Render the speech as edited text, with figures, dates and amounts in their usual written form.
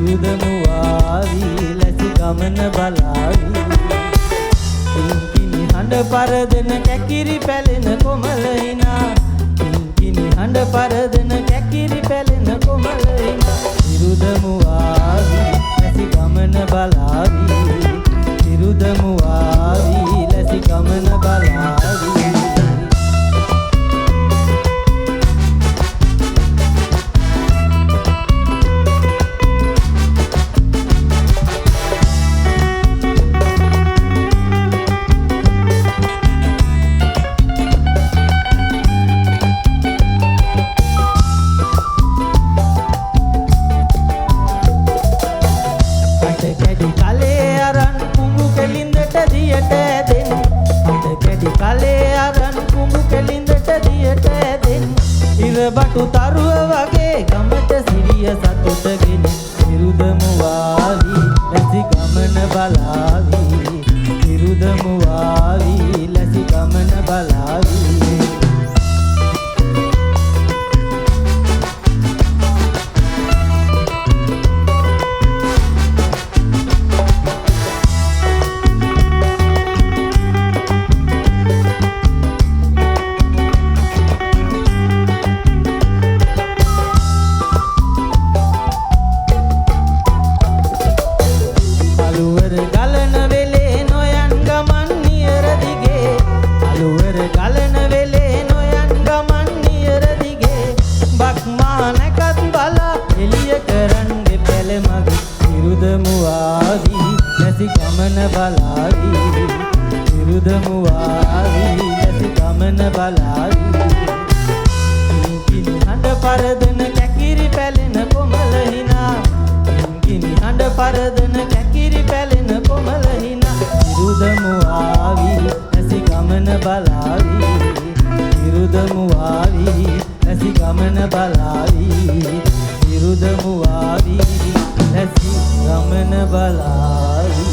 ඉරුදමු ආවි ලැසි ගමන බලාවි කිංකිණි හඬ පරදෙන කැකිරි පැලෙන කොමලිනා කිංකිණි හඬ පරදෙන කැකිරි පැලෙන කොමලිනා ඉරුදමු ආවි ලැසි ගමන බලාවි ඉරුදමු ආවි ලැසි ගමන බලාවි බටු තරුව වගේ ගමට සිරිය සතුටගෙන ඉරුදමු ආවි ලැසි ගමන බලාවි ඉරුදමු ආවි ලැසි ගමන බලාවි ඉරුදමු ආවි ලැසි ගමන බලාවි ඉරුදමු ආවි ලැසි ගමන බලාවි කිංකිණි හඬ පරදෙන කැකිරි පැලෙන කොමලිනා කිංකිණි හඬ පරදෙන කැකිරි පැලෙන කොමලිනා ඉරුදමු ආවි ලැසි ගමන බලාවි ඉරුදමු ආවි ලැසි ගමන බලාවි ඉරුදමු ආවි ලැසි ගමන බලාවි